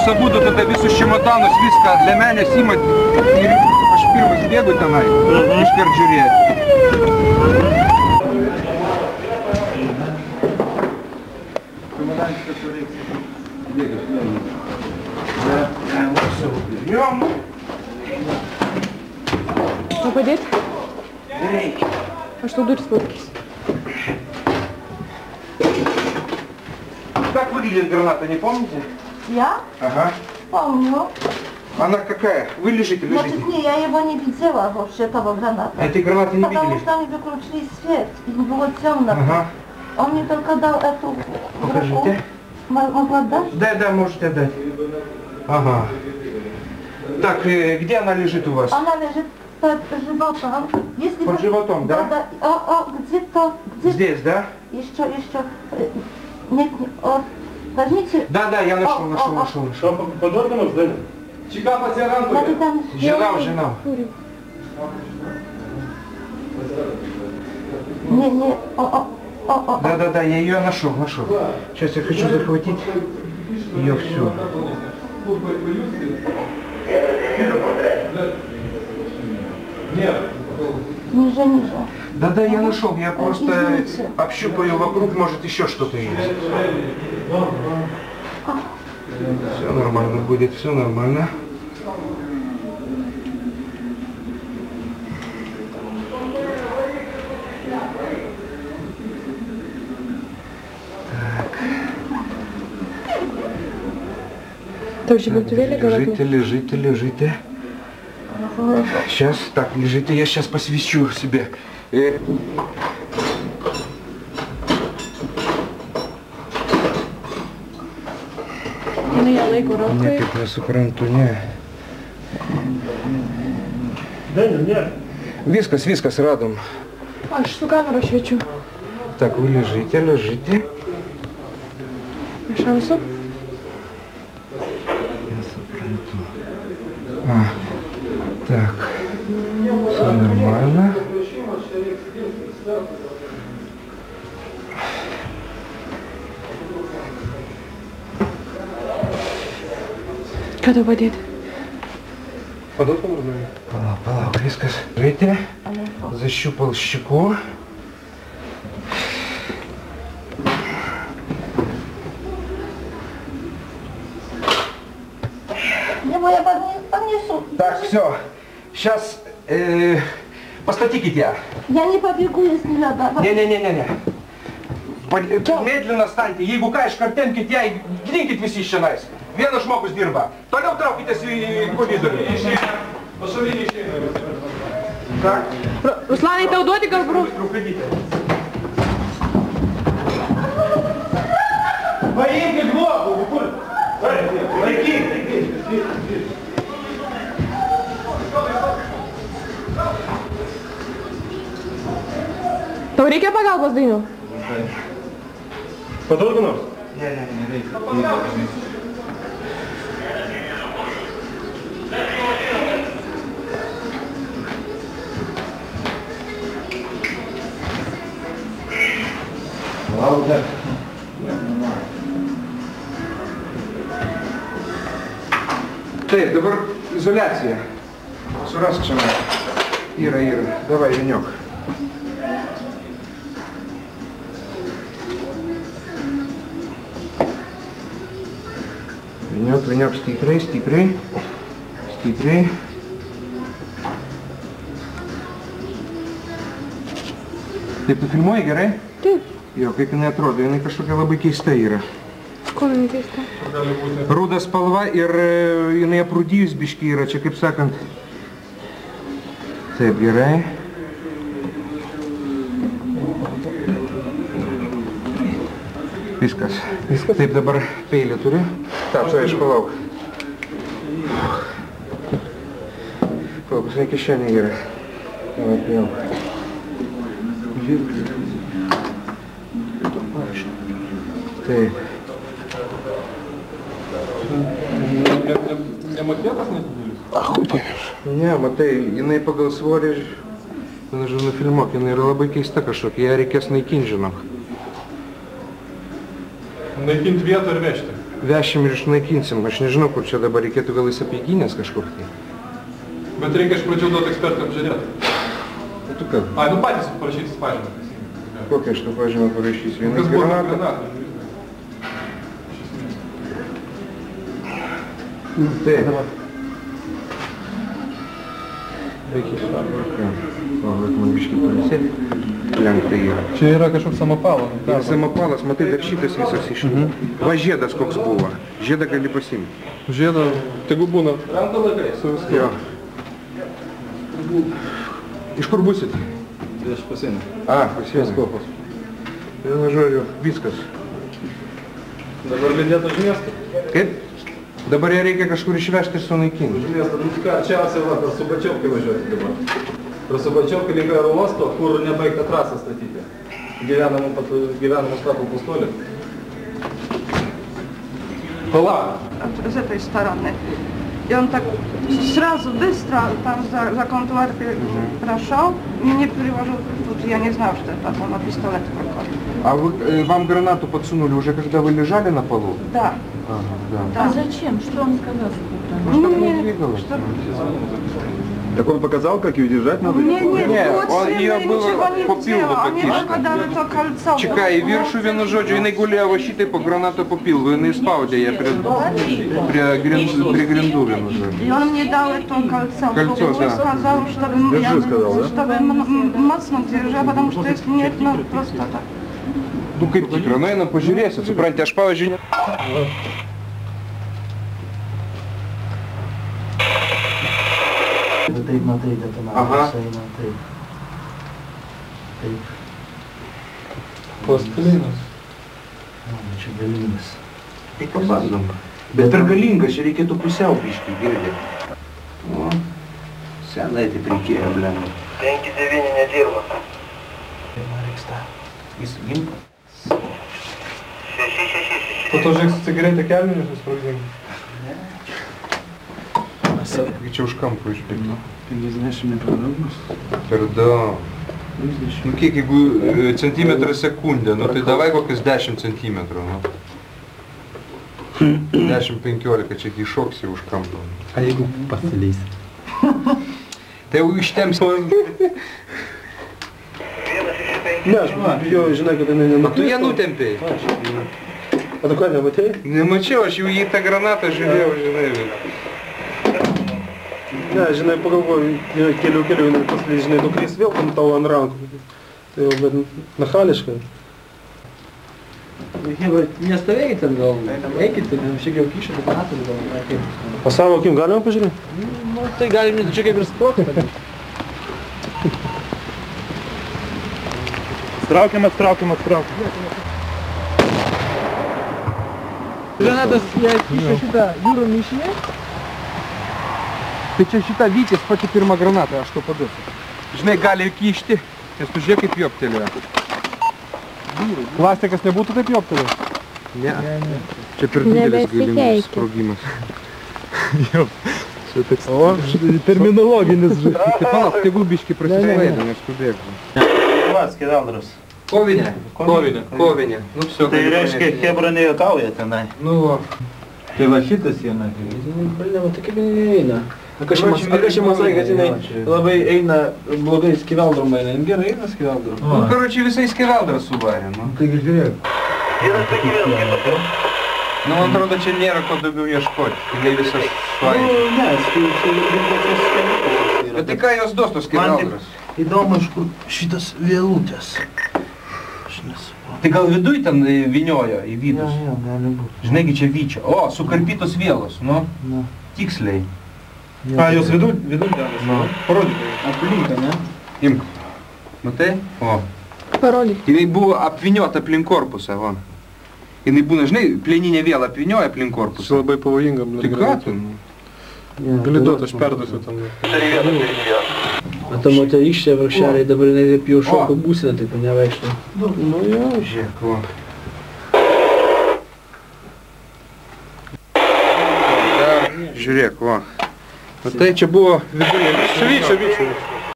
abudu tada visus čemodanus, viską, lemenės įmat ir aš pirmas bėgu tenai, iškart žiūrėti. Ką padėti? Reikia. Aš tau duris paukys. Как выглядит граната, не помните? Я? Ага. Помню. Она какая? Вы лежите, лежите. Значит, не, я его не видела вообще, того граната. Этой гранаты не Потому видели? что они выключили свет, и было темно. Ага. Он мне только дал эту... Покажите. Могла дать? Да, можете отдать. Ага. Так, где она лежит у вас? Она лежит под животом. Если Под животом, да? Да. Где-то... Здесь, да? Еще. Нет, возьмите... Да, я нашел. Что, под органом сдали? Чека по тиранку. Жена. Не. Да, я ее нашел. Сейчас я хочу захватить ее всю. Ниже. Да, я нашел. Я просто общупаю вокруг, может еще что-то есть. Все нормально будет, все нормально. Лежите. Сейчас, так, лежите, я сейчас посвящу себе. Ne, kaip nesuprantu, ne. Не. Viskas, radom. Aš su kamera šviečiu. Так, вы лежите. Aš esu. Я suprantu. Так, все нормально. Ką tau padėti? Палау, viskas. Žiūrėkite, защупал щеку. Я поднесу. Так, все. Сейчас постатиките. Я не побегу, если надо. Не. Медленно станьте. Jeigu ką iškartenkit ją, grinkit visi iš šiandien. Vienas žmogus dirba. Toliau traukitės į koridorių. Pašalinį išeina. Так. Ruslanai, tau duoti galbūt? Paimkit blokų, kur? Laikykit. Tau reikia pagalbos, Dainiau? Под органом? Не, reikia. Laukia. Taip, dabar izoliacija. Surask čia. Yra. Davai, vyniok. Vyniok stipriai. Taip, tu filmuoji gerai? Taip. Jo, kaip jinai atrodo, jinai kažkokia labai keista yra. Ko jinai keista? Ruda spalva ir jinai aprūdijus biški yra, čia kaip sakant. Taip, gerai. Viskas. Taip, dabar peilį turi. Taip, čia išpalauk. Palauk, visai kišenė yra. Davai, pjauk. Taip. Nemakėtas nedidelis? Ахуєш. Ne, matai, jinai pagal svorį, panašu, nufilmuok, jinai yra labai keista kažkokia, ją reikės naikinti, žinok. Naikinti vietą ir vežti. vešim ir išnaikinsim. Aš nežinau, kur čia dabar reikėtų gal į Sapiegynės kažkur tai. Bet reikia iš pradžių duoti ekspertą apžiūrėti. O tu ką? Ai, nu patys parašytis pažymą. Kokią aš tą pažymą parašysiu? Vienas Kas buvo granatą? granatą? Taip. Reikia išlaukti. O, bet man biškį palisėti. Lenkta yra. Čia yra kažkoks samopalas. Ir samopalas, matai, dar šitas visas iš. Va žiedas koks buvo. Žiedą gali pasimti. Žiedą, tegu būna. Randa laikai. Su visku. Jo. Iš kur busit? Iš pasienio. A, pasienio. Skopos. Vienu žodžiu, viskas. Dabar lydėt už miestą. Kaip? Dabar ją reikia kažkur išvežti ir sunaikinti. Už miestą. Nu, ką, čia va, per Subačiovkę važiuoti dabar. Per Subačiovkę link aerouosto, kur nebaigta trasą statyti. Gyvenamos patalpos toli. Palauk. С этой стороны. И он так сразу быстро там за контуар прошел, мне перевожу, тут я не знал, что это потом от пистолета какой. А вы, вам гранату подсунули уже, когда вы лежали на полу? Да. Ага, да. А зачем? Что он сказал? Ну, она мне, двигалась, что... Так он показал, как ее держать надо? Нет, Не, вот он сильно ее было ничего не попил делал, вот они такие, только дали то кольцо. Чекай, віршу він жодю, і не гуляв, щити по гранату попил, ви не спавді, я при гринду він уже. И он мне дал это кольцо. Кольцо, да. Сказал, чтобы я мацнул держа, потому что если нет, ну просто так. Ну kaip tikra, nueina pažiūrėsit, supranti, aš pavyzdžiui... Taip, matai, detonavimas Aha. eina, taip. Taip. Plastilinas. Čia galingas. Tai pabandom. Bet per galingas, čia reikėtų pusiau biškį, girdė. O, senai taip reikėjo, blemba. 5-9 nedirba. Reiks tą. Įsigimpa. Po to žiūrėk su cigaretė kelninis susprogdink. Taigi čia už kampų išbėgti. 50 nepradaugmas. Per daug. Nu kiek, jeigu centimetrą sekundę, nu tai davai kokius 10 centimetrų, nu. 10-15, čia įšoksi už kampą. A jeigu pasileisi? Tai jau ištemsi. Ne, aš bijau, žinai, kad jinai O tu nenukristų. ją nutempėjai? O tu ką, nematėjai? Nemačiau, aš jau į tą granatą žiūrėjau, žinai. Ne, žinai, pagalvoju, keliu, jinai pasileis, žinai, nukris vėl tam tau ant rankų. Tai jau, bet nachališkai. Hebra, nestovėkit ten gal, eikit, šiek jau kišą, bet matom gal. O savo akim galima pažiūrėti? Nu, tai galim čia kaip ir sprogti. Traukiam. Granatas, jei kiša šitą jūrų mišinį, Tai čia šitą vytis pati pirmą granatą, aš to paduosiu. Žinai, gali kišti, nes tu žiūrėk kaip joptelėjo. Plastikas nebūtų taip joptelė? Ne. Čia per didelis galimybės sprogimas. O, terminologinis žodis. Tai palauk, tegul biškį prasisklaido, neskubėk. Pats skeveldras. Kovinė. Kovinė. Nu, все, Tai reiškia, hebra nejuokauja tenai. Nu, va. Tai va šitas jena. Blina, va tokia eina. A kas čia masai, kad jinai labai eina blogai skeveldrom eina. Gerai eina skeveldrom. Nu, karočiui visai skeveldrą suvarė, nu. Taigi žiūrėk. Vienas tokį vėl matau. Nu, man atrodo, čia nėra ko daugiau ieškoti. Jinai visas Nu, suvarė. ne, skeveldras. Bet tai ką jos duos tos skeveldras? Įdomu, iš kur šitas vėlutės. Aš nesuprantu. Tai gal viduj ten vyniojo į vidus? Jo, gali būti. Žinaigi, čia vyčia. O, sukarpytos vėlos, nu. Na. Tiksliai. A, jos viduj dedasi. Nu. Parodyk. Aplinka, ne? Imk. Matai? O. Parodyk. Jinai buvo apvyniota aplink korpusą, va. Jinai būna, žinai, plieninė vėl apvynioja aplink Čia korpusą. labai pavojinga. Tai ką tu? Gali duoti, aš perduosiu ten. Matai, moteriščia varkšeliai dabar jinai taip jau šoko būsina, taip nevaikšto. Nu jau, žiūrėk, va. Žiūrėk, va. Matai, čia buvo vidinė. Čia vyčia.